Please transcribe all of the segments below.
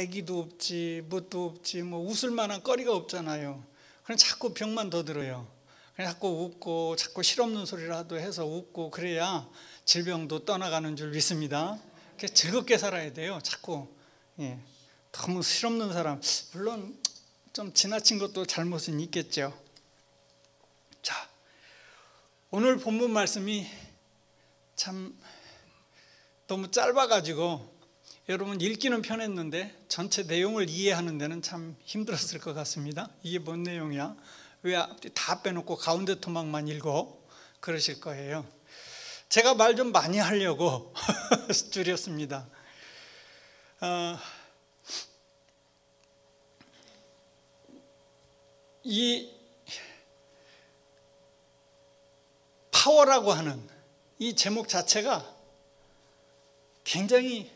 애기도 없지, 뭣도 없지, 뭐 웃을 만한 거리가 없잖아요. 그럼 자꾸 병만 더 들어요. 그냥 자꾸 웃고 자꾸 실없는 소리라도 해서 웃고 그래야 질병도 떠나가는 줄 믿습니다. 즐겁게 살아야 돼요. 자꾸 너무 실없는 사람, 물론 좀 지나친 것도 잘못은 있겠죠. 자, 오늘 본문 말씀이 참 너무 짧아가지고 여러분 읽기는 편했는데 전체 내용을 이해하는 데는 참 힘들었을 것 같습니다. 이게 뭔 내용이야? 왜 다 빼놓고 가운데 토막만 읽어? 그러실 거예요. 제가 말 좀 많이 하려고 줄였습니다. 이 파워라고 하는 이 제목 자체가 굉장히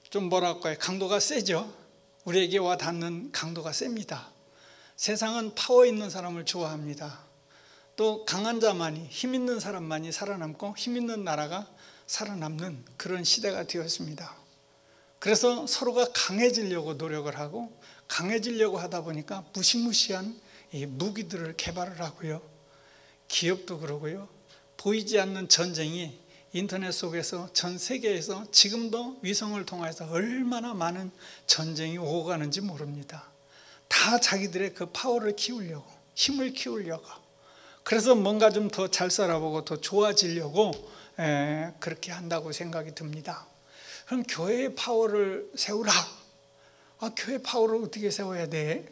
좀 뭐랄까요, 강도가 세죠. 우리에게 와 닿는 강도가 셉니다. 세상은 파워 있는 사람을 좋아합니다. 또 강한 자만이, 힘 있는 사람만이 살아남고 힘 있는 나라가 살아남는 그런 시대가 되었습니다. 그래서 서로가 강해지려고 노력을 하고 강해지려고 하다 보니까 무시무시한 이 무기들을 개발을 하고요. 기업도 그러고요. 보이지 않는 전쟁이 인터넷 속에서 전 세계에서 지금도 위성을 통해서 얼마나 많은 전쟁이 오고 가는지 모릅니다. 다 자기들의 그 파워를 키우려고, 힘을 키우려고, 그래서 뭔가 좀 더 잘 살아보고 더 좋아지려고 그렇게 한다고 생각이 듭니다. 그럼 교회의 파워를 세우라. 교회 파워를 어떻게 세워야 돼?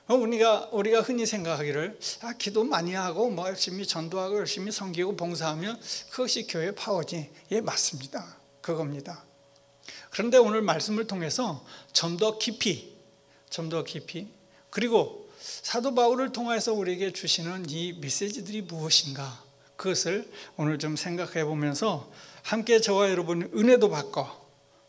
우리가 흔히 생각하기를 기도 많이 하고 뭐 열심히 전도하고 열심히 섬기고 봉사하면 그것이 교회 파워지. 예, 맞습니다. 그겁니다. 그런데 오늘 말씀을 통해서 좀 더 깊이 그리고 사도 바울을 통해서 우리에게 주시는 이 메시지들이 무엇인가, 그것을 오늘 좀 생각해 보면서 함께 저와 여러분 은혜도 받고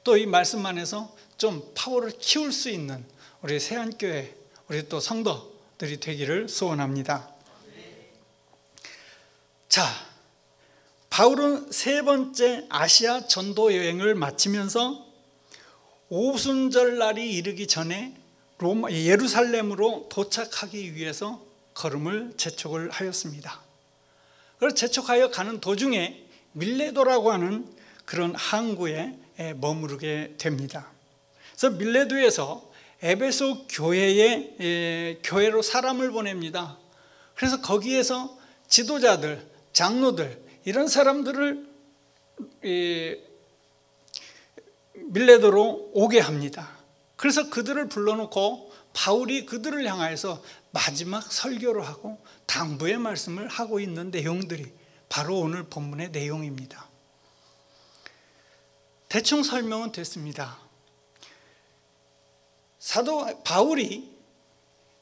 또 이 말씀 안에서 좀 파워를 키울 수 있는 우리 세안교회, 우리 또 성도들이 되기를 소원합니다. 자, 바울은 세 번째 아시아 전도 여행을 마치면서 오순절 날이 이르기 전에 예루살렘으로 도착하기 위해서 걸음을 재촉을 하였습니다. 그래서 재촉하여 가는 도중에 밀레도라고 하는 그런 항구에 머무르게 됩니다. 그래서 밀레도에서 에베소 교회로 사람을 보냅니다. 그래서 거기에서 지도자들, 장로들 이런 사람들을 밀레도로 오게 합니다. 그래서 그들을 불러놓고 바울이 그들을 향하여서 마지막 설교를 하고 당부의 말씀을 하고 있는 내용들이 바로 오늘 본문의 내용입니다. 대충 설명은 됐습니다. 사도 바울이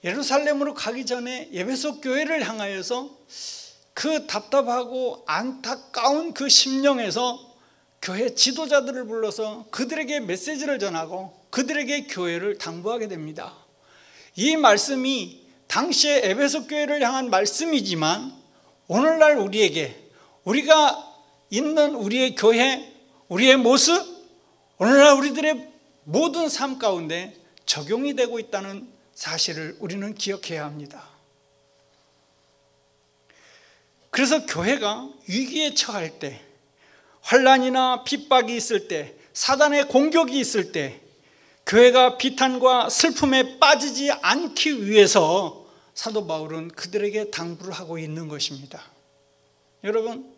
예루살렘으로 가기 전에 에베소 교회를 향하여서 그 답답하고 안타까운 그 심령에서 교회 지도자들을 불러서 그들에게 메시지를 전하고 그들에게 교회를 당부하게 됩니다. 이 말씀이 당시에 에베소 교회를 향한 말씀이지만 오늘날 우리가 있는 우리의 교회, 우리의 모습, 오늘날 우리들의 모든 삶 가운데 적용이 되고 있다는 사실을 우리는 기억해야 합니다. 그래서 교회가 위기에 처할 때, 환난이나 핍박이 있을 때, 사단의 공격이 있을 때 교회가 비탄과 슬픔에 빠지지 않기 위해서 사도 바울은 그들에게 당부를 하고 있는 것입니다. 여러분,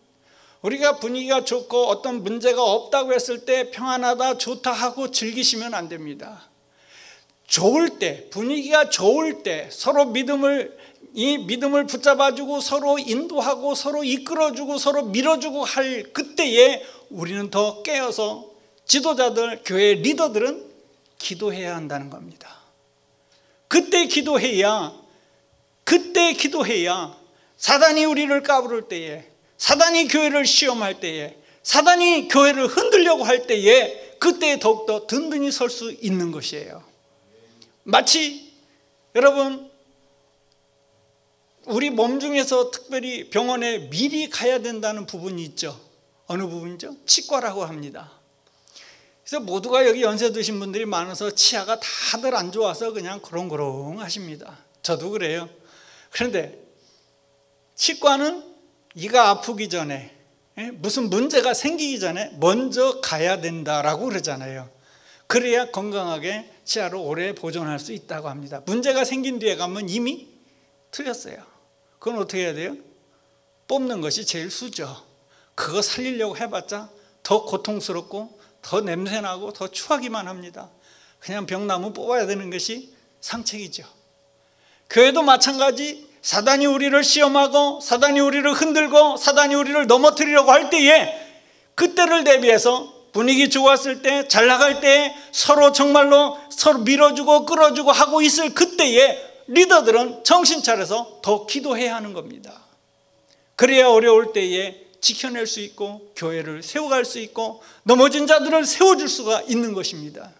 우리가 분위기가 좋고 어떤 문제가 없다고 했을 때 평안하다, 좋다 하고 즐기시면 안 됩니다. 좋을 때, 분위기가 좋을 때 서로 믿음을 붙잡아주고 서로 인도하고 서로 이끌어주고 서로 밀어주고 할 그때에 우리는 더 깨어서 지도자들, 교회 리더들은 기도해야 한다는 겁니다. 그때 기도해야 사단이 우리를 까부를 때에, 사단이 교회를 시험할 때에, 사단이 교회를 흔들려고 할 때에 그때 더욱더 든든히 설 수 있는 것이에요. 마치 여러분, 우리 몸 중에서 특별히 병원에 미리 가야 된다는 부분이 있죠. 어느 부분이죠? 치과라고 합니다. 그래서 모두가 여기 연세 드신 분들이 많아서 치아가 다들 안 좋아서 그냥 그렁그렁 하십니다. 저도 그래요. 그런데 치과는 이가 아프기 전에, 무슨 문제가 생기기 전에 먼저 가야 된다라고 그러잖아요. 그래야 건강하게 치아를 오래 보존할 수 있다고 합니다. 문제가 생긴 뒤에 가면 이미 틀렸어요. 그건 어떻게 해야 돼요? 뽑는 것이 제일 수죠. 그거 살리려고 해봤자 더 고통스럽고 더 냄새나고 더 추하기만 합니다. 그냥 병나무 뽑아야 되는 것이 상책이죠. 교회도 마찬가지. 사단이 우리를 시험하고 사단이 우리를 흔들고 사단이 우리를 넘어뜨리려고 할 때에 그때를 대비해서 분위기 좋았을 때, 잘 나갈 때 서로 정말로 서로 밀어주고 끌어주고 하고 있을 그때에 리더들은 정신 차려서 더 기도해야 하는 겁니다. 그래야 어려울 때에 지켜낼 수 있고 교회를 세워갈 수 있고 넘어진 자들을 세워줄 수가 있는 것입니다.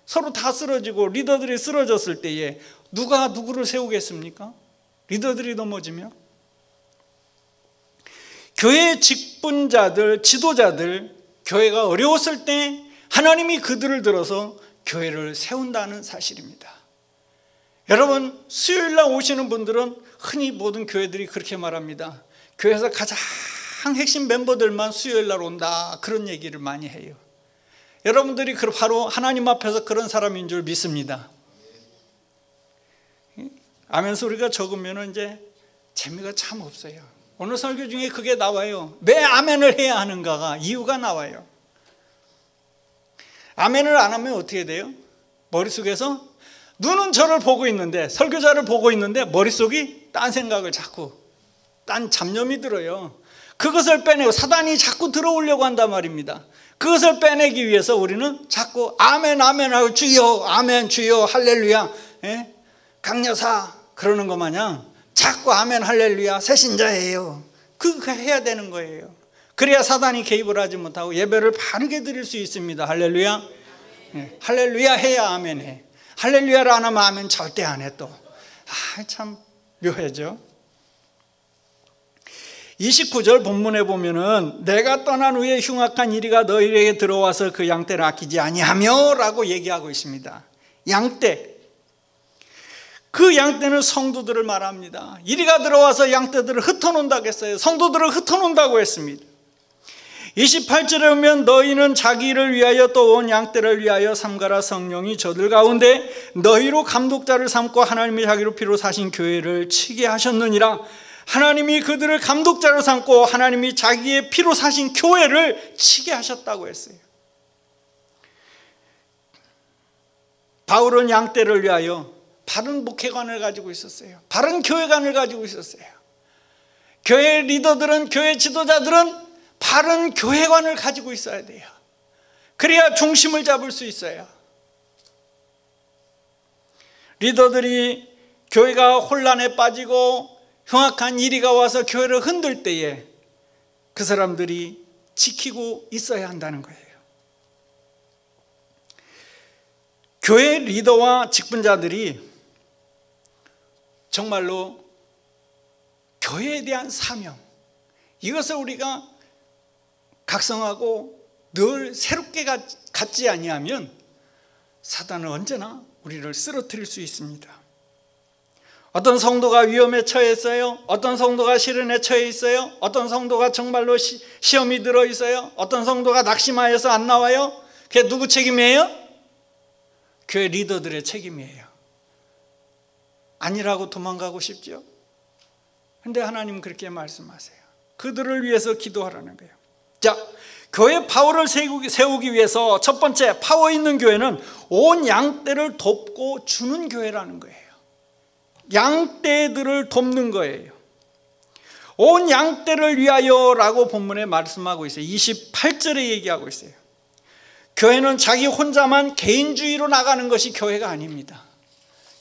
서로 다 쓰러지고 리더들이 쓰러졌을 때에 누가 누구를 세우겠습니까? 리더들이 넘어지면. 교회 직분자들, 지도자들, 교회가 어려웠을 때 하나님이 그들을 들어서 교회를 세운다는 사실입니다. 여러분, 수요일날 오시는 분들은 흔히 모든 교회들이 그렇게 말합니다. 교회에서 가장 핵심 멤버들만 수요일날 온다, 그런 얘기를 많이 해요. 여러분들이 바로 하나님 앞에서 그런 사람인 줄 믿습니다. 아멘 소리가 적으면 이제 재미가 참 없어요. 오늘 설교 중에 그게 나와요. 왜 아멘을 해야 하는가가 이유가 나와요. 아멘을 안 하면 어떻게 돼요? 머릿속에서 눈은 저를 보고 있는데, 설교자를 보고 있는데 머릿속이 딴 생각을 자꾸, 딴 잡념이 들어요. 그것을 빼내고 사단이 자꾸 들어오려고 한단 말입니다. 그것을 빼내기 위해서 우리는 자꾸 아멘 아멘 하고 주여 아멘 주여 할렐루야, 강여사 그러는 것 마냥 자꾸 아멘 할렐루야 새신자예요, 그거 해야 되는 거예요. 그래야 사단이 개입을 하지 못하고 예배를 바르게 드릴 수 있습니다. 할렐루야. 할렐루야 해야 아멘 해. 할렐루야를 안 하면 아멘 절대 안 해. 또 참 묘해져. 29절 본문에 보면은 내가 떠난 후에 흉악한 이리가 너희에게 들어와서 그 양떼를 아끼지 아니하며 라고 얘기하고 있습니다. 양떼, 그 양떼는 성도들을 말합니다. 이리가 들어와서 양떼들을 흩어놓는다고 했어요. 성도들을 흩어놓는다고 했습니다. 28절에 보면 너희는 자기를 위하여 또 온 양떼를 위하여 삼가라. 성령이 저들 가운데 너희로 감독자를 삼고 하나님이 자기로 피로 사신 교회를 치게 하셨느니라. 하나님이 그들을 감독자로 삼고 하나님이 자기의 피로 사신 교회를 치게 하셨다고 했어요. 바울은 양떼를 위하여 바른 목회관을 가지고 있었어요. 바른 교회관을 가지고 있었어요. 교회 리더들은, 교회 지도자들은 바른 교회관을 가지고 있어야 돼요. 그래야 중심을 잡을 수 있어요. 리더들이 교회가 혼란에 빠지고 흉악한 이리가 와서 교회를 흔들 때에 그 사람들이 지키고 있어야 한다는 거예요. 교회 리더와 직분자들이 정말로 교회에 대한 사명, 이것을 우리가 각성하고 늘 새롭게 갖지 아니하면 사단은 언제나 우리를 쓰러뜨릴 수 있습니다. 어떤 성도가 위험에 처해 있어요. 어떤 성도가 시련에 처해 있어요. 어떤 성도가 정말로 시험이 들어 있어요. 어떤 성도가 낙심하여서 안 나와요. 그게 누구 책임이에요? 교회 리더들의 책임이에요. 아니라고 도망가고 싶죠? 근데 하나님 그렇게 말씀하세요. 그들을 위해서 기도하라는 거예요. 자, 교회 파워를 세우기 위해서 첫 번째, 파워 있는 교회는 온 양떼를 돕고 주는 교회라는 거예요. 양떼들을 돕는 거예요. 온 양떼를 위하여라고 본문에 말씀하고 있어요. 28절에 얘기하고 있어요. 교회는 자기 혼자만 개인주의로 나가는 것이 교회가 아닙니다.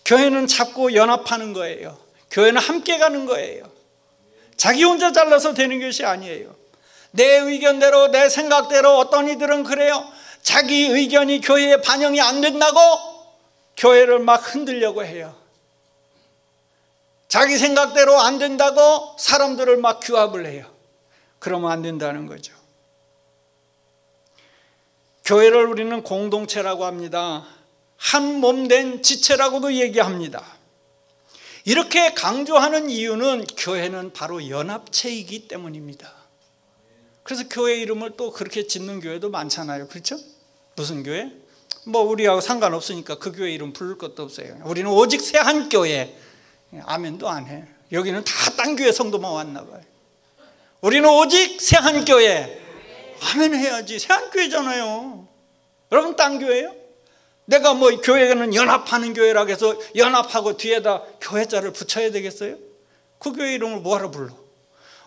교회는 잡고 연합하는 거예요. 교회는 함께 가는 거예요. 자기 혼자 잘라서 되는 것이 아니에요. 내 의견대로, 내 생각대로, 어떤 이들은 그래요. 자기 의견이 교회에 반영이 안 된다고 교회를 막 흔들려고 해요. 자기 생각대로 안 된다고 사람들을 막 규합을 해요. 그러면 안 된다는 거죠. 교회를 우리는 공동체라고 합니다. 한 몸 된 지체라고도 얘기합니다. 이렇게 강조하는 이유는 교회는 바로 연합체이기 때문입니다. 그래서 교회 이름을 또 그렇게 짓는 교회도 많잖아요. 그렇죠? 무슨 교회? 뭐 우리하고 상관없으니까 그 교회 이름 부를 것도 없어요. 우리는 오직 새한교회. 아멘도 안 해. 여기는 다 딴 교회 성도만 왔나 봐요. 우리는 오직 새한교회. 아멘 해야지. 새한교회잖아요. 여러분 딴 교회예요? 내가 뭐 교회는 연합하는 교회라고 해서 연합하고 뒤에다 교회자를 붙여야 되겠어요? 그 교회 이름을 뭐하러 불러?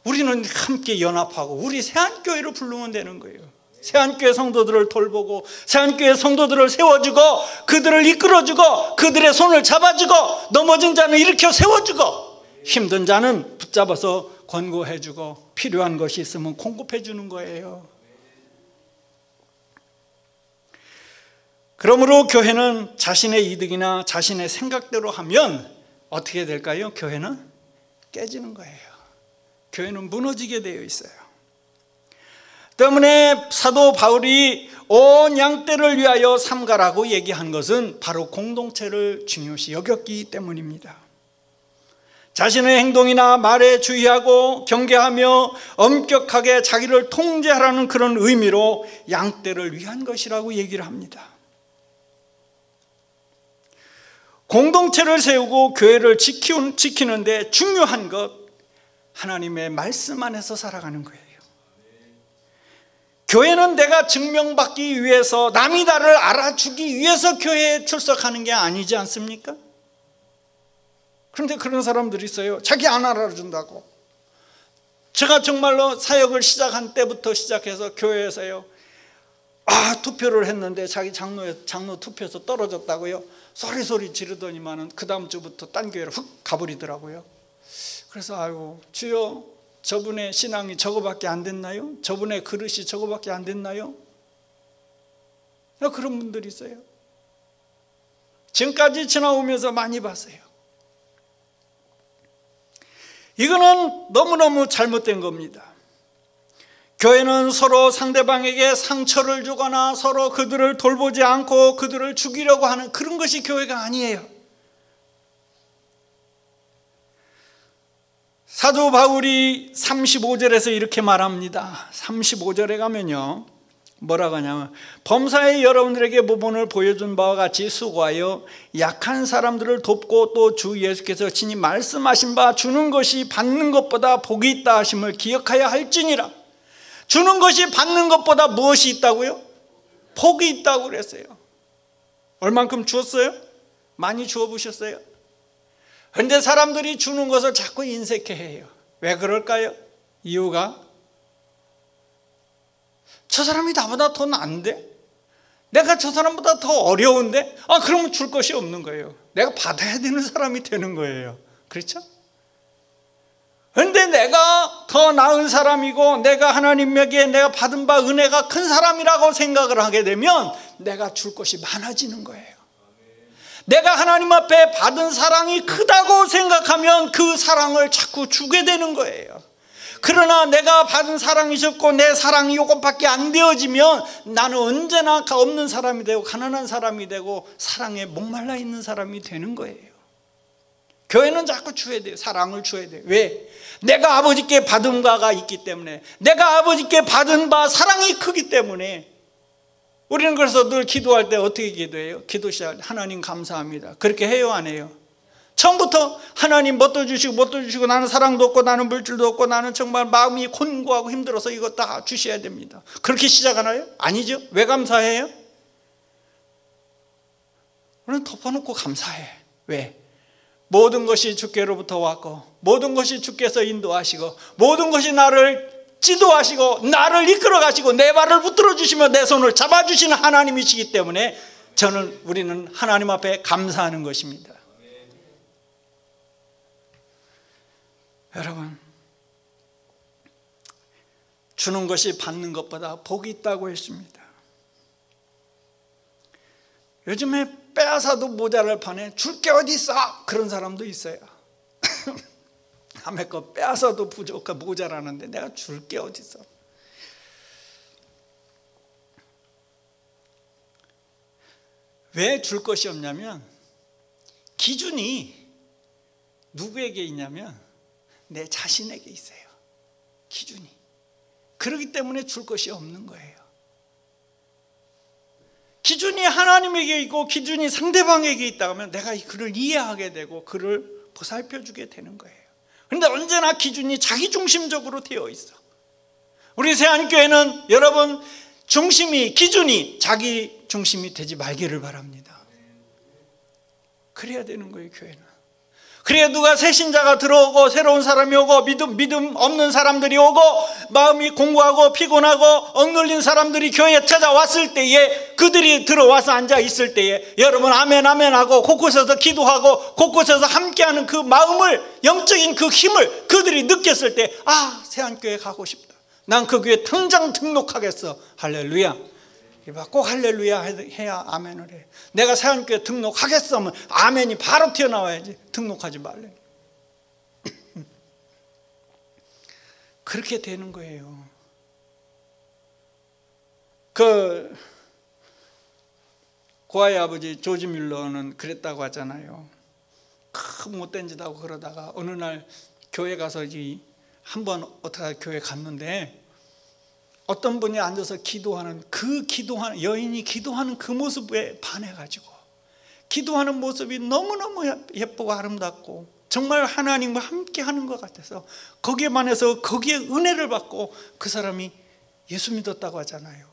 우리는 함께 연합하고 우리 새한교회로 부르면 되는 거예요. 새한교회 성도들을 돌보고 새한교회 성도들을 세워주고 그들을 이끌어주고 그들의 손을 잡아주고 넘어진 자는 일으켜 세워주고 힘든 자는 붙잡아서 권고해주고 필요한 것이 있으면 공급해주는 거예요. 그러므로 교회는 자신의 이득이나 자신의 생각대로 하면 어떻게 될까요? 교회는 깨지는 거예요. 교회는 무너지게 되어 있어요. 때문에 사도 바울이 온 양떼를 위하여 삼가라고 얘기한 것은 바로 공동체를 중요시 여겼기 때문입니다. 자신의 행동이나 말에 주의하고 경계하며 엄격하게 자기를 통제하라는 그런 의미로 양떼를 위한 것이라고 얘기를 합니다. 공동체를 세우고 교회를 지키는데 중요한 것, 하나님의 말씀 안에서 살아가는 거예요. 교회는 내가 증명받기 위해서, 남이 나를 알아주기 위해서 교회에 출석하는 게 아니지 않습니까? 그런데 그런 사람들이 있어요. 자기 안 알아준다고. 제가 정말로 사역을 시작한 때부터 시작해서 교회에서요, 투표를 했는데 자기 장로 투표에서 떨어졌다고요. 소리 지르더니만은 그 다음 주부터 딴 교회로 훅 가버리더라고요. 그래서 아이고 주여, 저분의 신앙이 저거밖에 안 됐나요? 저분의 그릇이 저거밖에 안 됐나요? 그런 분들이 있어요. 지금까지 지나오면서 많이 봤어요. 이거는 너무너무 잘못된 겁니다. 교회는 서로 상대방에게 상처를 주거나 서로 그들을 돌보지 않고 그들을 죽이려고 하는 그런 것이 교회가 아니에요. 사도 바울이 35절에서 이렇게 말합니다. 35절에 가면요, 뭐라고 하냐면, 범사에 여러분들에게 모본을 보여준 바와 같이 수고하여 약한 사람들을 돕고 또 주 예수께서 친히 말씀하신 바 주는 것이 받는 것보다 복이 있다 하심을 기억하여 할지니라. 주는 것이 받는 것보다 무엇이 있다고요? 복이 있다고 그랬어요. 얼만큼 주었어요? 많이 주어 보셨어요? 그런데 사람들이 주는 것을 자꾸 인색해해요. 왜 그럴까요? 이유가, 저 사람이 나보다 더 나은데? 내가 저 사람보다 더 어려운데? 그러면 줄 것이 없는 거예요. 내가 받아야 되는 사람이 되는 거예요. 그렇죠? 그런데 내가 더 나은 사람이고 내가 하나님에게 내가 받은 바 은혜가 큰 사람이라고 생각을 하게 되면 내가 줄 것이 많아지는 거예요. 내가 하나님 앞에 받은 사랑이 크다고 생각하면 그 사랑을 자꾸 주게 되는 거예요. 그러나 내가 받은 사랑이 적고 내 사랑이 이것밖에 안 되어지면 나는 언제나 없는 사람이 되고 가난한 사람이 되고 사랑에 목말라 있는 사람이 되는 거예요. 교회는 자꾸 줘야 돼요. 사랑을 줘야 돼요. 왜? 내가 아버지께 받은 바가 있기 때문에, 내가 아버지께 받은 바 사랑이 크기 때문에. 우리는 그래서 늘 기도할 때 어떻게 기도해요? 기도 시작, 하나님 감사합니다. 그렇게 해요, 안 해요? 처음부터 하나님 뭣도 주시고 나는 사랑도 없고 나는 물질도 없고 나는 정말 마음이 곤고하고 힘들어서 이거 다 주셔야 됩니다. 그렇게 시작하나요? 아니죠. 왜 감사해요? 우리는 덮어놓고 감사해. 왜? 모든 것이 주께로부터 왔고 모든 것이 주께서 인도하시고 모든 것이 나를 지도하시고 나를 이끌어 가시고 내 발을 붙들어 주시며 내 손을 잡아주시는 하나님이시기 때문에 우리는 하나님 앞에 감사하는 것입니다. 여러분, 주는 것이 받는 것보다 복이 있다고 했습니다. 요즘에 빼앗아도 모자랄 판에 줄 게 어디 있어? 그런 사람도 있어요. 남의 거 빼앗아도 부족하고 모자라는데 내가 줄 게 어디 있어? 왜 줄 것이 없냐면 기준이 누구에게 있냐면 내 자신에게 있어요. 기준이. 그렇기 때문에 줄 것이 없는 거예요. 기준이 하나님에게 있고 기준이 상대방에게 있다 하면 내가 그를 이해하게 되고 그를 보살펴주게 되는 거예요. 그런데 언제나 기준이 자기중심적으로 되어 있어. 우리 새한교회는 여러분 기준이 자기중심이 되지 말기를 바랍니다. 그래야 되는 거예요, 교회는. 그래야 누가 새 신자가 들어오고 새로운 사람이 오고 믿음 없는 사람들이 오고 마음이 공고하고 피곤하고 억눌린 사람들이 교회에 찾아왔을 때에 그들이 들어와서 앉아 있을 때에 여러분 아멘 아멘 하고 곳곳에서 기도하고 곳곳에서 함께하는 그 마음을, 영적인 그 힘을 그들이 느꼈을 때 아, 새한교회 가고 싶다. 난 그 교회 당장 등록하겠어. 할렐루야. 꼭 할렐루야 해야 아멘을 해. 내가 새한교회 등록하겠어 하면 아멘이 바로 튀어나와야지. 등록하지 말래. 그렇게 되는 거예요. 그 고아의 아버지 조지 뮬러는 그랬다고 하잖아요. 큰 못된 짓 하고 그러다가 어느 날 교회 가서 한번 어떻게 교회 갔는데 어떤 분이 앉아서 기도하는 여인이 기도하는 그 모습에 반해가지고 기도하는 모습이 너무너무 예쁘고 아름답고 정말 하나님과 함께 하는 것 같아서 거기에 반해서 거기에 은혜를 받고 그 사람이 예수 믿었다고 하잖아요.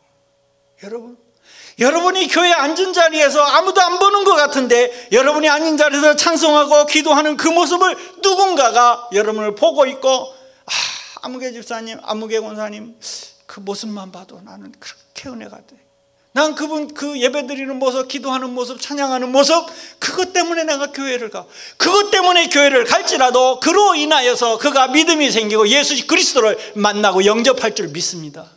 여러분이 교회에 앉은 자리에서 아무도 안 보는 것 같은데 여러분이 앉은 자리에서 찬송하고 기도하는 그 모습을 누군가가 여러분을 보고 있고 아무개 집사님, 아무개 권사님 그 모습만 봐도 나는 그렇게 은혜가 돼. 난 그분 그 예배드리는 모습, 기도하는 모습, 찬양하는 모습, 그것 때문에 내가 교회를 가. 그것 때문에 교회를 갈지라도 그로 인하여서 그가 믿음이 생기고 예수 그리스도를 만나고 영접할 줄 믿습니다.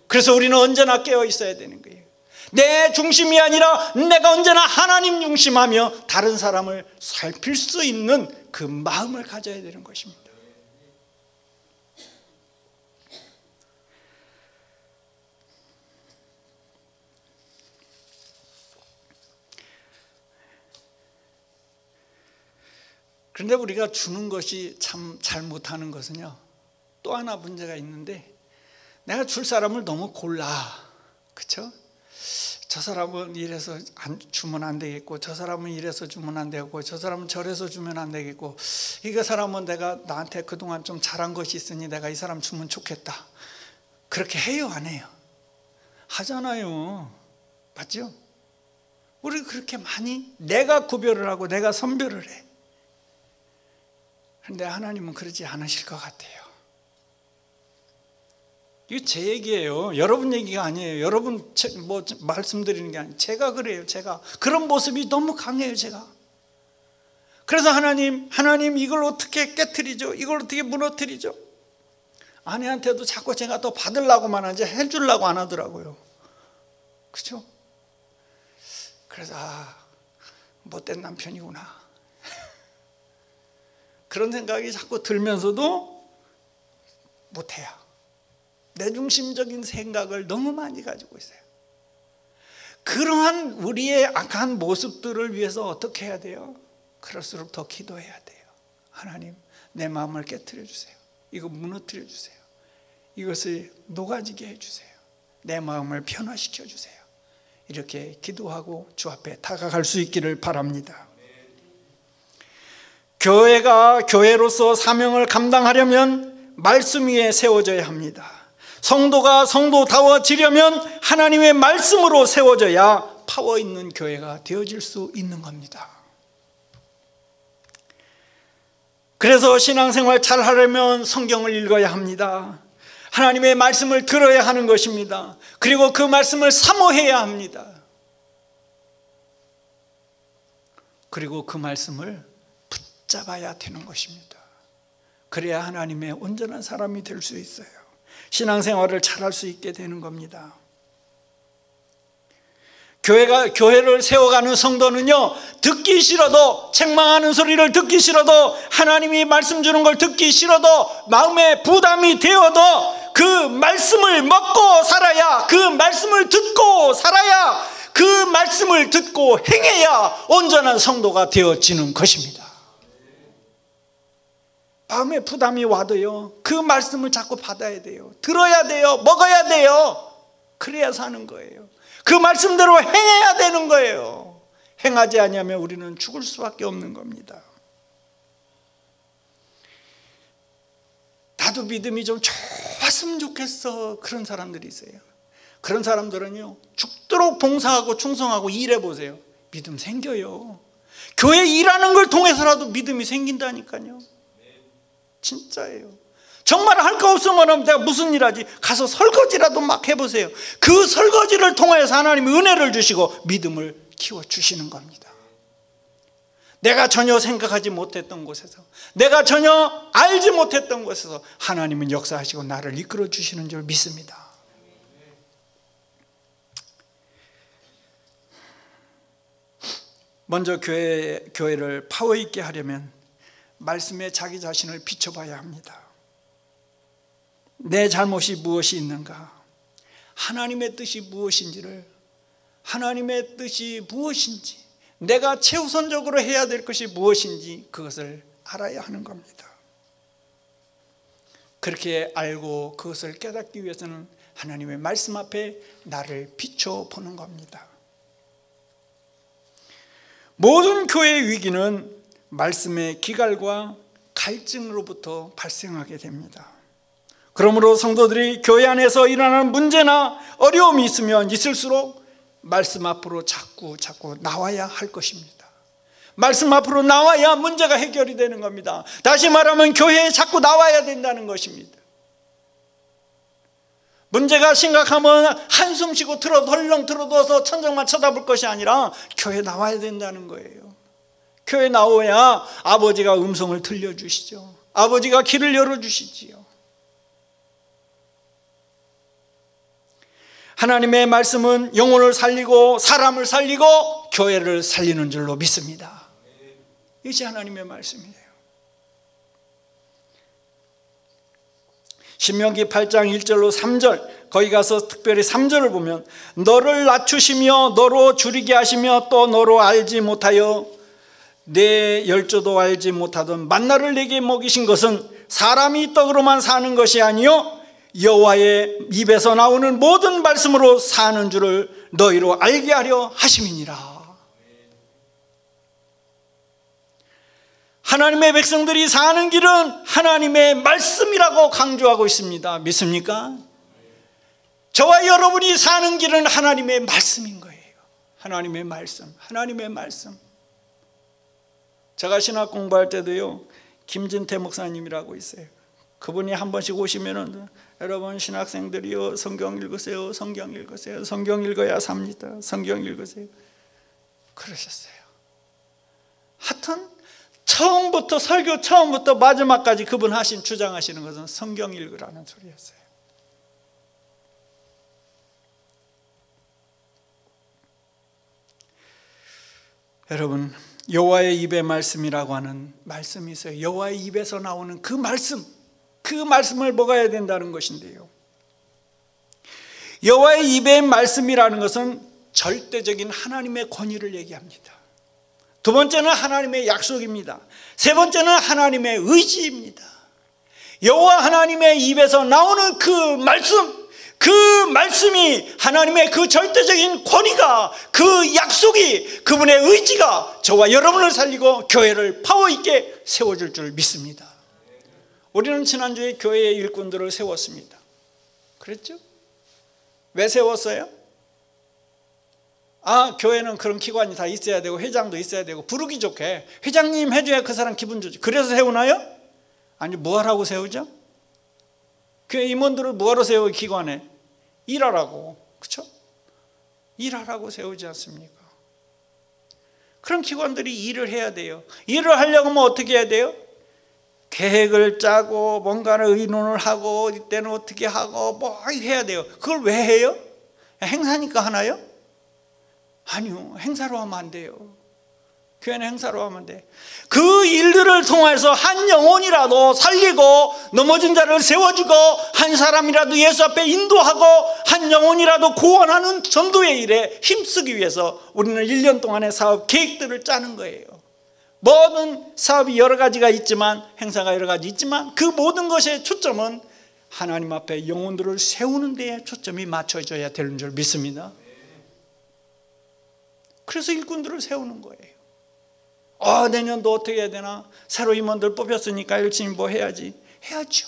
그래서 우리는 언제나 깨어 있어야 되는 거예요. 내 중심이 아니라 내가 언제나 하나님 중심하며 다른 사람을 살필 수 있는 그 마음을 가져야 되는 것입니다. 그런데 우리가 주는 것이 참 잘못하는 것은요, 또 하나 문제가 있는데 내가 줄 사람을 너무 골라. 그렇죠? 저 사람은 이래서 주면 안 되겠고 저 사람은 이래서 주면 안 되겠고 저 사람은 저래서 주면 안 되겠고 이 사람은 내가 나한테 그동안 좀 잘한 것이 있으니 내가 이 사람 주면 좋겠다. 그렇게 해요, 안 해요? 하잖아요. 맞죠? 우리 그렇게 많이 내가 구별을 하고 내가 선별을 해. 그런데 하나님은 그러지 않으실 것 같아요. 이거 제 얘기예요. 여러분 얘기가 아니에요. 여러분 뭐 말씀드리는 게 아니에요. 제가 그래요. 제가 그런 모습이 너무 강해요. 제가. 그래서 하나님 이걸 어떻게 깨트리죠? 이걸 어떻게 무너뜨리죠? 아내한테도 자꾸 제가 더 받으려고만 하지 해주려고 안 하더라고요. 그렇죠? 그래서 못된 남편이구나. 그런 생각이 자꾸 들면서도 못해요. 내중심적인 생각을 너무 많이 가지고 있어요. 그러한 우리의 악한 모습들을 위해서 어떻게 해야 돼요? 그럴수록 더 기도해야 돼요. 하나님, 내 마음을 깨트려 주세요. 이거 무너뜨려 주세요. 이것을 녹아지게 해주세요. 내 마음을 변화시켜 주세요. 이렇게 기도하고 주 앞에 다가갈 수 있기를 바랍니다. 교회가 교회로서 사명을 감당하려면 말씀 위에 세워져야 합니다. 성도가 성도다워지려면 하나님의 말씀으로 세워져야 파워 있는 교회가 되어질 수 있는 겁니다. 그래서 신앙생활 잘 하려면 성경을 읽어야 합니다. 하나님의 말씀을 들어야 하는 것입니다. 그리고 그 말씀을 사모해야 합니다. 그리고 그 말씀을 붙잡아야 되는 것입니다. 그래야 하나님의 온전한 사람이 될 수 있어요. 신앙생활을 잘할 수 있게 되는 겁니다. 교회를 세워가는 성도는요, 듣기 싫어도, 책망하는 소리를 듣기 싫어도, 하나님이 말씀 주는 걸 듣기 싫어도, 마음에 부담이 되어도 그 말씀을 먹고 살아야, 그 말씀을 듣고 살아야, 그 말씀을 듣고 행해야 온전한 성도가 되어지는 것입니다. 마음에 부담이 와도요, 그 말씀을 자꾸 받아야 돼요. 들어야 돼요. 먹어야 돼요. 그래야 사는 거예요. 그 말씀대로 행해야 되는 거예요. 행하지 않으면 우리는 죽을 수밖에 없는 겁니다. 나도 믿음이 좀 좋았으면 좋겠어. 그런 사람들이 있어요. 그런 사람들은요, 죽도록 봉사하고 충성하고 일해보세요. 믿음 생겨요. 교회 일하는 걸 통해서라도 믿음이 생긴다니까요. 진짜예요. 정말 할 거 없으면 내가 무슨 일 하지? 가서 설거지라도 막 해보세요. 그 설거지를 통해서 하나님이 은혜를 주시고 믿음을 키워주시는 겁니다. 내가 전혀 생각하지 못했던 곳에서, 내가 전혀 알지 못했던 곳에서 하나님은 역사하시고 나를 이끌어 주시는 줄 믿습니다. 먼저 교회를 파워 있게 하려면 말씀에 자기 자신을 비춰봐야 합니다. 내 잘못이 무엇이 있는가, 하나님의 뜻이 무엇인지를, 하나님의 뜻이 무엇인지, 내가 최우선적으로 해야 될 것이 무엇인지 그것을 알아야 하는 겁니다. 그렇게 알고 그것을 깨닫기 위해서는 하나님의 말씀 앞에 나를 비춰보는 겁니다. 모든 교회의 위기는 말씀의 기갈과 갈증으로부터 발생하게 됩니다. 그러므로 성도들이 교회 안에서 일어나는 문제나 어려움이 있으면 있을수록 말씀 앞으로 자꾸 나와야 할 것입니다. 말씀 앞으로 나와야 문제가 해결이 되는 겁니다. 다시 말하면 교회에 자꾸 나와야 된다는 것입니다. 문제가 심각하면 한숨 쉬고 덜렁 들어둬서 천장만 쳐다볼 것이 아니라 교회에 나와야 된다는 거예요. 교회에 나와야 아버지가 음성을 들려주시죠. 아버지가 길을 열어주시지요. 하나님의 말씀은 영혼을 살리고 사람을 살리고 교회를 살리는 줄로 믿습니다. 이것이 하나님의 말씀이에요. 신명기 8장 1절로 3절, 거기 가서 특별히 3절을 보면 너를 낮추시며 너로 줄이게 하시며 또 너로 알지 못하여 내 열조도 알지 못하던 만나를 내게 먹이신 것은 사람이 떡으로만 사는 것이 아니요 여호와의 입에서 나오는 모든 말씀으로 사는 줄을 너희로 알게 하려 하심이니라. 하나님의 백성들이 사는 길은 하나님의 말씀이라고 강조하고 있습니다. 믿습니까? 저와 여러분이 사는 길은 하나님의 말씀인 거예요. 하나님의 말씀, 하나님의 말씀. 제가 신학 공부할 때도요, 김진태 목사님이라고 있어요. 그분이 한 번씩 오시면은 여러분 신학생들이요, 성경 읽으세요. 성경 읽으세요. 성경 읽어야 삽니다. 성경 읽으세요. 그러셨어요. 하여튼 처음부터 설교 처음부터 마지막까지 그분 주장하시는 것은 성경 읽으라는 소리였어요. 여러분, 여호와의 입의 말씀이라고 하는 말씀이 있어요. 여호와의 입에서 나오는 그 말씀, 그 말씀을 먹어야 된다는 것인데요, 여호와의 입의 말씀이라는 것은 절대적인 하나님의 권위를 얘기합니다. 두 번째는 하나님의 약속입니다. 세 번째는 하나님의 의지입니다. 여호와 하나님의 입에서 나오는 그 말씀이 하나님의 그 절대적인 권위가, 그 약속이, 그분의 의지가 저와 여러분을 살리고 교회를 파워 있게 세워줄 줄 믿습니다. 우리는 지난주에 교회의 일꾼들을 세웠습니다. 그랬죠? 왜 세웠어요? 교회는 그런 기관이 다 있어야 되고 회장도 있어야 되고 부르기 좋게 회장님 해줘야 그 사람 기분 좋지. 그래서 세우나요? 아니, 뭐하라고 세우죠? 교회 임원들을 뭐하러 세워요? 기관에 일하라고. 그렇죠? 일하라고 세우지 않습니까? 그런 기관들이 일을 해야 돼요. 일을 하려고 하면 어떻게 해야 돼요? 계획을 짜고 뭔가를 의논을 하고 이때는 어떻게 하고 뭐 해야 돼요. 그걸 왜 해요? 행사니까 하나요? 아니요, 행사로 하면 안 돼요. 교회는 행사로 하면 돼. 그 일들을 통해서 한 영혼이라도 살리고 넘어진 자를 세워주고 한 사람이라도 예수 앞에 인도하고 한 영혼이라도 구원하는 전도의 일에 힘쓰기 위해서 우리는 1년 동안의 사업 계획들을 짜는 거예요. 모든 사업이 여러 가지가 있지만, 행사가 여러 가지 있지만, 그 모든 것의 초점은 하나님 앞에 영혼들을 세우는 데에 초점이 맞춰져야 되는 줄 믿습니다. 그래서 일꾼들을 세우는 거예요. 내년도 어떻게 해야 되나? 새로 임원들 뽑혔으니까 열심히 뭐 해야지. 해야죠.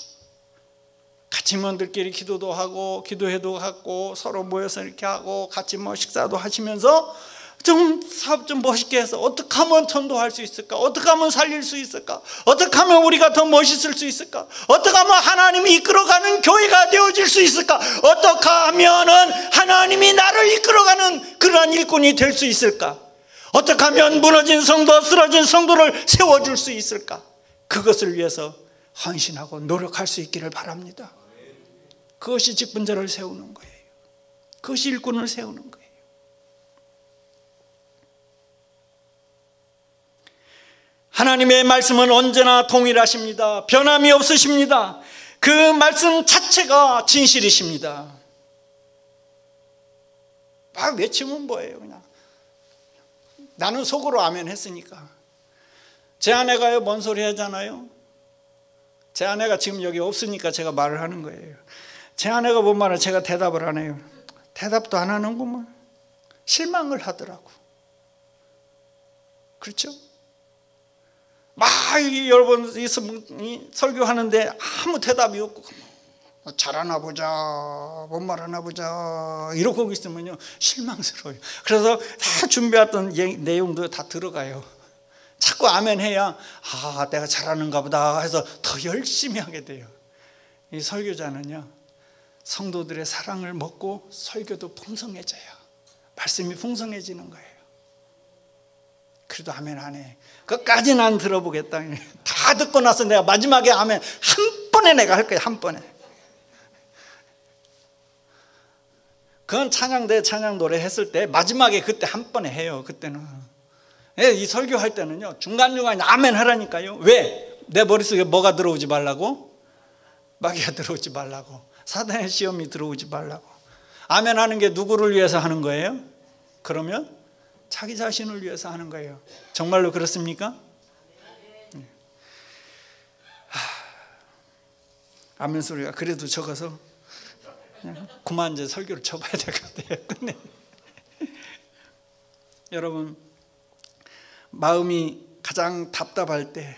같이 임원들끼리 기도도 하고 기도회도 하고 서로 모여서 이렇게 하고 같이 뭐 식사도 하시면서 좀 사업 좀 멋있게 해서 어떻게 하면 전도할 수 있을까? 어떻게 하면 살릴 수 있을까? 어떻게 하면 우리가 더 멋있을 수 있을까? 어떻게 하면 하나님이 이끌어가는 교회가 되어질 수 있을까? 어떻게 하면은 하나님이 나를 이끌어가는 그러한 일꾼이 될 수 있을까? 어떻게 하면 무너진 성도, 쓰러진 성도를 세워줄 수 있을까? 그것을 위해서 헌신하고 노력할 수 있기를 바랍니다. 그것이 직분자를 세우는 거예요. 그것이 일꾼을 세우는 거예요. 하나님의 말씀은 언제나 동일하십니다. 변함이 없으십니다. 그 말씀 자체가 진실이십니다. 막 외치면 뭐예요? 그냥 나는 속으로 아멘 했으니까. 제 아내가요, 뭔 소리 하잖아요. 제 아내가 지금 여기 없으니까 제가 말을 하는 거예요. 제 아내가 뭔 말을 제가 대답을 안 해요. 대답도 안 하는구만. 실망을 하더라고. 그렇죠? 막 여러분 설교하는데 아무 대답이 없고 잘하나 보자, 뭔 말하나 보자 이러고 있으면요 실망스러워요. 그래서 다 준비했던 내용도 다 들어가요. 자꾸 아멘 해야 내가 잘하는가 보다 해서 더 열심히 하게 돼요. 이 설교자는요 성도들의 사랑을 먹고 설교도 풍성해져요. 말씀이 풍성해지는 거예요. 그래도 아멘 안 해. 끝까지는 안 들어보겠다. 다 듣고 나서 내가 마지막에 아멘 한 번에 내가 할 거야. 한 번에. 그건 찬양대 찬양 노래 했을 때 마지막에 그때 한 번에 해요. 그때는 이 설교할 때는요 중간중간에 아멘 하라니까요. 왜? 내 머릿속에 뭐가 들어오지 말라고? 마귀가 들어오지 말라고, 사단의 시험이 들어오지 말라고. 아멘 하는 게 누구를 위해서 하는 거예요? 그러면 자기 자신을 위해서 하는 거예요. 정말로 그렇습니까? 아멘 소리가 그래도 적어서 그만 이제 설교를 쳐봐야 될 것 같아요. 근데 여러분 마음이 가장 답답할 때,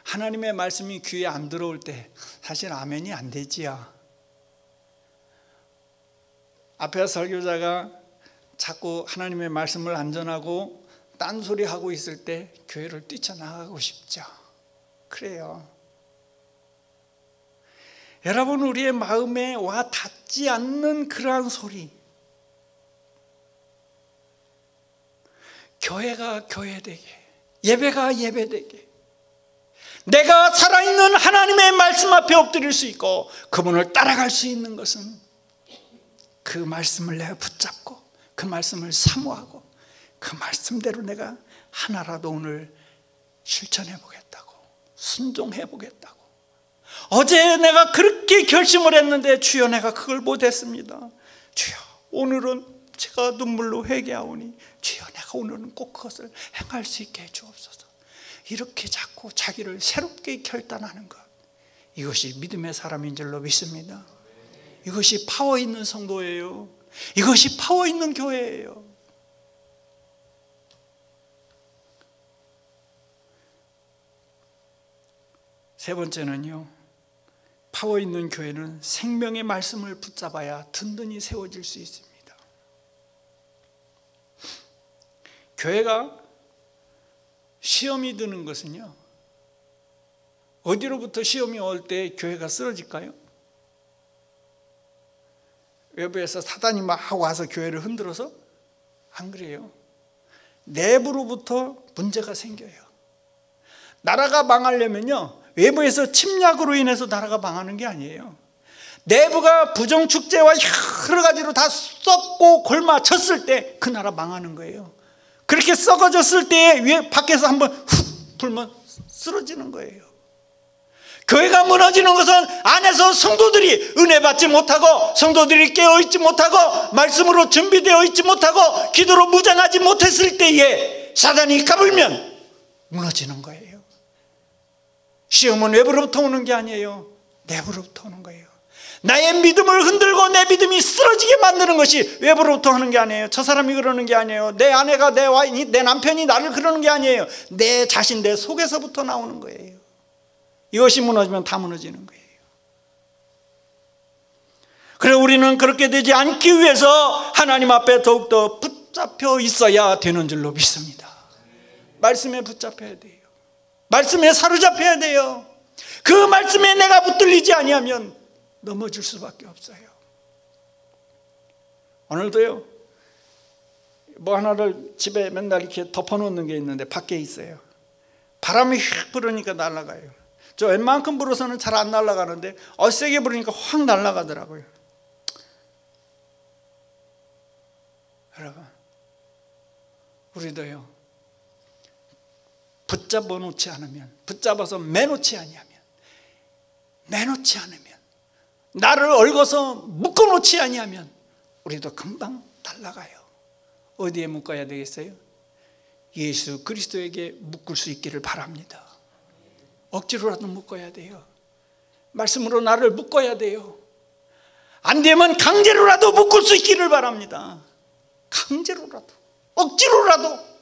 하나님의 말씀이 귀에 안 들어올 때 사실 아멘이 안 되지요. 앞에 설교자가 자꾸 하나님의 말씀을 안 전하고 딴소리 하고 있을 때 교회를 뛰쳐나가고 싶죠. 그래요. 여러분 우리의 마음에 와 닿지 않는 그러한 소리, 교회가 교회되게, 예배가 예배되게, 내가 살아있는 하나님의 말씀 앞에 엎드릴 수 있고 그분을 따라갈 수 있는 것은 그 말씀을 내가 붙잡고 그 말씀을 사모하고 그 말씀대로 내가 하나라도 오늘 실천해 보겠다고, 순종해 보겠다고. 어제 내가 그렇게 결심을 했는데 주여 내가 그걸 못했습니다. 주여 오늘은 제가 눈물로 회개하오니 주여 내가 오늘은 꼭 그것을 행할 수 있게 해주옵소서. 이렇게 자꾸 자기를 새롭게 결단하는 것, 이것이 믿음의 사람인 줄로 믿습니다. 이것이 파워 있는 성도예요. 이것이 파워 있는 교회예요. 세 번째는요, 파워 있는 교회는 생명의 말씀을 붙잡아야 든든히 세워질 수 있습니다. 교회가 시험이 드는 것은요, 어디로부터 시험이 올 때 교회가 쓰러질까요? 외부에서 사단이 막 와서 교회를 흔들어서? 안 그래요. 내부로부터 문제가 생겨요. 나라가 망하려면요 외부에서 침략으로 인해서 나라가 망하는 게 아니에요. 내부가 부정축제와 여러 가지로 다 썩고 골마쳤을 때 그 나라 망하는 거예요. 그렇게 썩어졌을 때에 위에 밖에서 한번 훅 불면 쓰러지는 거예요. 교회가 무너지는 것은 안에서 성도들이 은혜 받지 못하고, 성도들이 깨어있지 못하고, 말씀으로 준비되어 있지 못하고, 기도로 무장하지 못했을 때에 사단이 까불면 무너지는 거예요. 시험은 외부로부터 오는 게 아니에요. 내부로부터 오는 거예요. 나의 믿음을 흔들고 내 믿음이 쓰러지게 만드는 것이 외부로부터 하는 게 아니에요. 저 사람이 그러는 게 아니에요. 내 아내가, 내 남편이 나를 그러는 게 아니에요. 내 자신, 내 속에서부터 나오는 거예요. 이것이 무너지면 다 무너지는 거예요. 그래서 우리는 그렇게 되지 않기 위해서 하나님 앞에 더욱더 붙잡혀 있어야 되는 줄로 믿습니다. 말씀에 붙잡혀야 돼요. 말씀에 사로잡혀야 돼요. 그 말씀에 내가 붙들리지 아니하면 넘어질 수밖에 없어요. 오늘도요, 뭐 하나를 집에 맨날 이렇게 덮어놓는 게 있는데 밖에 있어요. 바람이 휙 불으니까 날아가요. 저 웬만큼 불어서는 잘 안 날아가는데 세게 불으니까 확 날아가더라고요. 여러분, 우리도요, 붙잡아 놓지 않으면, 붙잡아서 매놓지 아니하면, 매놓지 않으면, 나를 얽어서 묶어놓지 아니하면 우리도 금방 날아가요. 어디에 묶어야 되겠어요? 예수 그리스도에게 묶을 수 있기를 바랍니다. 억지로라도 묶어야 돼요. 말씀으로 나를 묶어야 돼요. 안 되면 강제로라도 묶을 수 있기를 바랍니다. 강제로라도, 억지로라도.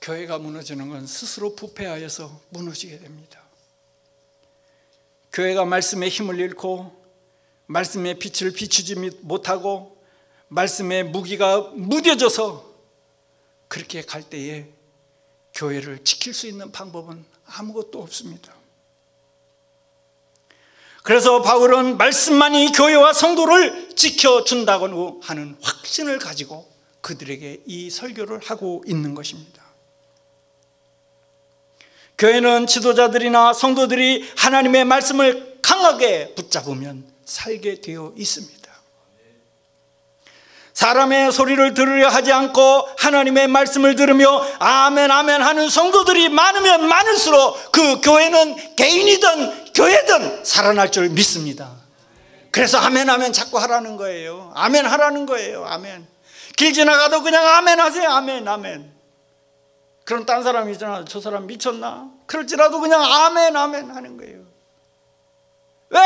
교회가 무너지는 건 스스로 부패하여서 무너지게 됩니다. 교회가 말씀의 힘을 잃고 말씀의 빛을 비추지 못하고 말씀의 무기가 무뎌져서 그렇게 갈 때에 교회를 지킬 수 있는 방법은 아무것도 없습니다. 그래서 바울은 말씀만이 교회와 성도를 지켜준다고 하는 확신을 가지고 그들에게 이 설교를 하고 있는 것입니다. 교회는 지도자들이나 성도들이 하나님의 말씀을 강하게 붙잡으면 살게 되어 있습니다. 사람의 소리를 들으려 하지 않고 하나님의 말씀을 들으며 아멘 아멘 하는 성도들이 많으면 많을수록 그 교회는 개인이든 교회든 살아날 줄 믿습니다. 그래서 아멘 아멘 자꾸 하라는 거예요. 아멘 하라는 거예요. 아멘. 길 지나가도 그냥 아멘 하세요. 아멘 아멘. 그럼 딴 사람이 있잖아. 저 사람 미쳤나? 그럴지라도 그냥 아멘 아멘 하는 거예요. 왜?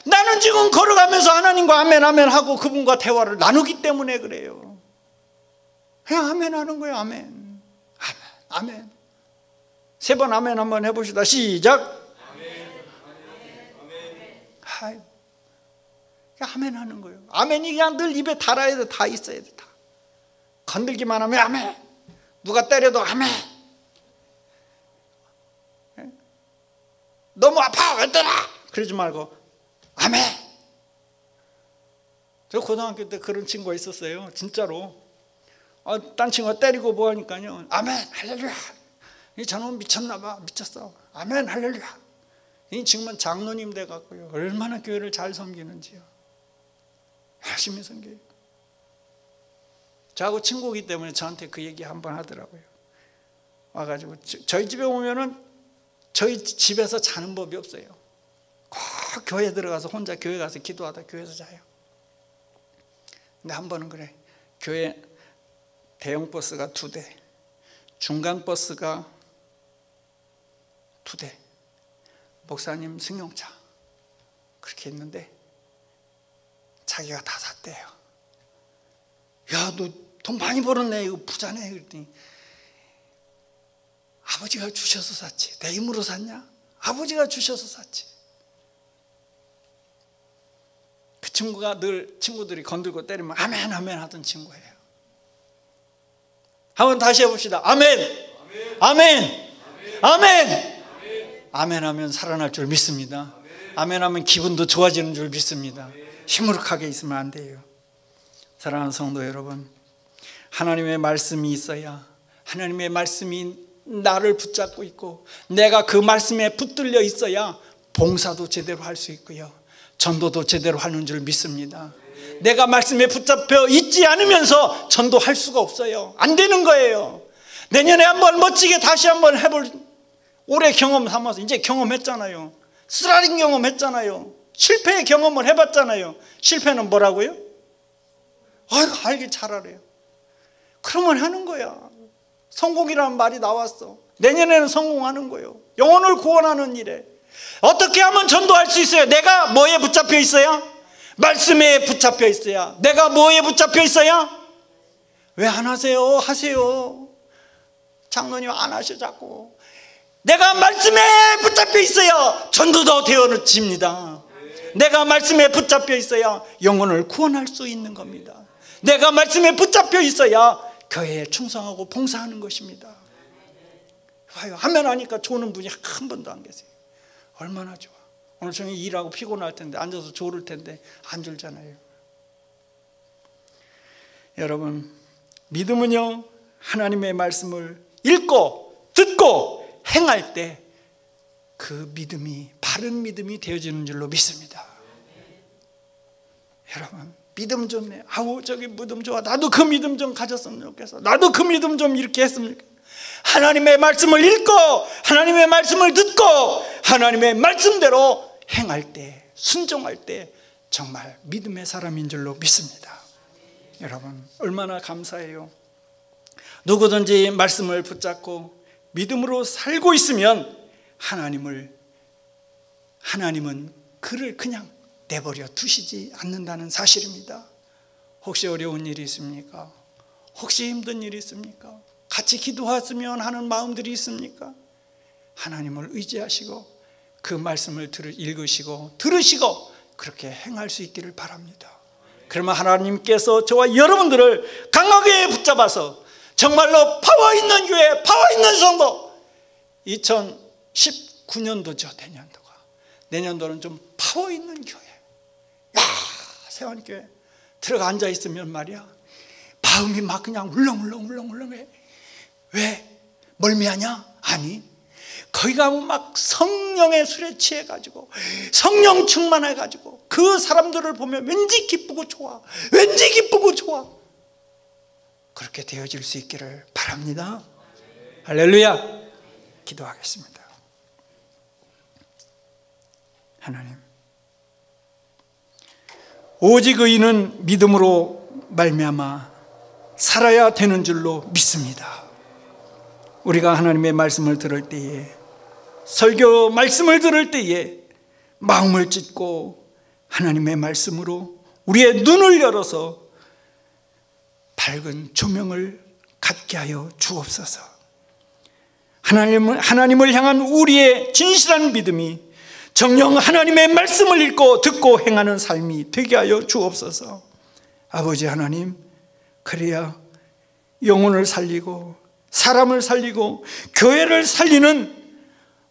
나는 지금 걸어가면서 하나님과 아멘 아멘 하고 그분과 대화를 나누기 때문에 그래요. 그냥 아멘 하는 거예요. 아멘 아멘 아멘. 3번 아멘 한번 해봅시다. 시작. 아멘 아멘. 아멘 하는 거예요. 아멘이 그냥 늘 입에 달아야 돼. 다 있어야 돼. 다. 건들기만 하면 아멘. 누가 때려도 아멘. 너무 아파 왜 때려? 그러지 말고 아멘. 저 고등학교 때 그런 친구가 있었어요. 진짜로. 딴 친구가 때리고 뭐 하니까요, 아멘 할렐루야. 저놈 미쳤나 봐. 미쳤어. 아멘 할렐루야. 이 지금은 장로님 돼갖고요, 얼마나 교회를 잘 섬기는지요. 열심히 섬겨요. 저하고 친구이기 때문에 저한테 그 얘기 한번 하더라고요. 와가지고 저희 집에 오면은 저희 집에서 자는 법이 없어요. 꼭 교회 들어가서 혼자 교회 가서 기도하다 교회에서 자요. 근데 한 번은 그래. 교회 대형 버스가 2대, 중간 버스가 2대, 목사님 승용차 그렇게 있는데 자기가 다 샀대요. 야, 너 돈 많이 벌었네. 이거 부자네. 그랬더니 아버지가 주셔서 샀지. 내 힘으로 샀냐? 아버지가 주셔서 샀지. 그 친구가 늘 친구들이 건들고 때리면 아멘 아멘 하던 친구예요. 한번 다시 해봅시다. 아멘 아멘 아멘 아멘 하면 살아날 줄 믿습니다. 아멘 하면 기분도 좋아지는 줄 믿습니다. 시무룩하게 있으면 안 돼요. 사랑하는 성도 여러분, 하나님의 말씀이 있어야, 하나님의 말씀이 나를 붙잡고 있고 내가 그 말씀에 붙들려 있어야 봉사도 제대로 할 수 있고요, 전도도 제대로 하는 줄 믿습니다. 내가 말씀에 붙잡혀 있지 않으면서 전도할 수가 없어요. 안 되는 거예요. 내년에 한번 멋지게 다시 한번 해볼, 올해 경험 삼아서, 이제 경험했잖아요. 쓰라린 경험했잖아요. 실패의 경험을 해봤잖아요. 실패는 뭐라고요? 알기 잘하래요. 그러면 하는 거야. 성공이라는 말이 나왔어. 내년에는 성공하는 거예요. 영혼을 구원하는 일에. 어떻게 하면 전도할 수 있어요? 내가 뭐에 붙잡혀 있어야? 말씀에 붙잡혀 있어야. 내가 뭐에 붙잡혀 있어야? 왜 안 하세요? 하세요. 장로님 안 하셔 자꾸. 내가 말씀에 붙잡혀 있어야 전도도 되어집니다. 내가 말씀에 붙잡혀 있어야 영혼을 구원할 수 있는 겁니다. 내가 말씀에 붙잡혀 있어야 교회에 충성하고 봉사하는 것입니다. 봐요, 하면 하니까 조는 분이 한 번도 안 계세요. 얼마나 좋아. 오늘 저녁에 일하고 피곤할 텐데 앉아서 졸을 텐데 안 졸잖아요. 여러분, 믿음은요, 하나님의 말씀을 읽고 듣고 행할 때 그 믿음이 바른 믿음이 되어지는 줄로 믿습니다. 여러분, 믿음 좋네. 아우, 저기 믿음 좋아. 나도 그 믿음 좀 가졌으면 좋겠어. 나도 그 믿음 좀 이렇게 했으면 좋겠어. 하나님의 말씀을 읽고 하나님의 말씀을 듣고 하나님의 말씀대로 행할 때, 순종할 때 정말 믿음의 사람인 줄로 믿습니다. 여러분, 얼마나 감사해요. 누구든지 말씀을 붙잡고 믿음으로 살고 있으면 하나님은 그를 그냥 내버려 두시지 않는다는 사실입니다. 혹시 어려운 일이 있습니까? 혹시 힘든 일이 있습니까? 같이 기도했으면 하는 마음들이 있습니까? 하나님을 의지하시고 그 말씀을 읽으시고 들으시고 그렇게 행할 수 있기를 바랍니다. 그러면 하나님께서 저와 여러분들을 강하게 붙잡아서 정말로 파워 있는 교회, 파워 있는 성도, 2019년도죠. 내년도는 좀 파워 있는 교회. 세원교회 들어가 앉아있으면 말이야, 마음이 막 그냥 울렁울렁해. 왜? 멀미하냐? 아니, 거기 가면 막 성령의 술에 취해가지고 성령 충만해가지고 그 사람들을 보면 왠지 기쁘고 좋아. 그렇게 되어질 수 있기를 바랍니다. 할렐루야. 기도하겠습니다. 하나님, 오직 의인은 믿음으로 말미암아 살아야 되는 줄로 믿습니다. 우리가 하나님의 말씀을 들을 때에, 설교 말씀을 들을 때에 마음을 찢고 하나님의 말씀으로 우리의 눈을 열어서 밝은 조명을 갖게 하여 주옵소서. 하나님을 향한 우리의 진실한 믿음이 정녕 하나님의 말씀을 읽고 듣고 행하는 삶이 되게 하여 주옵소서. 아버지 하나님, 그래야 영혼을 살리고 사람을 살리고 교회를 살리는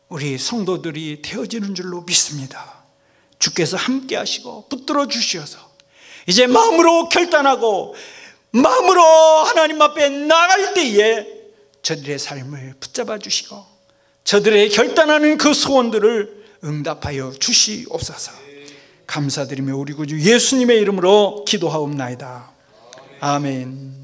우리 성도들이 되어지는 줄로 믿습니다. 주께서 함께 하시고 붙들어 주시어서 이제 마음으로 결단하고 마음으로 하나님 앞에 나갈 때에 저들의 삶을 붙잡아 주시고 저들의 결단하는 그 소원들을 응답하여 주시옵소서. 감사드리며 우리 구주 예수님의 이름으로 기도하옵나이다. 아멘.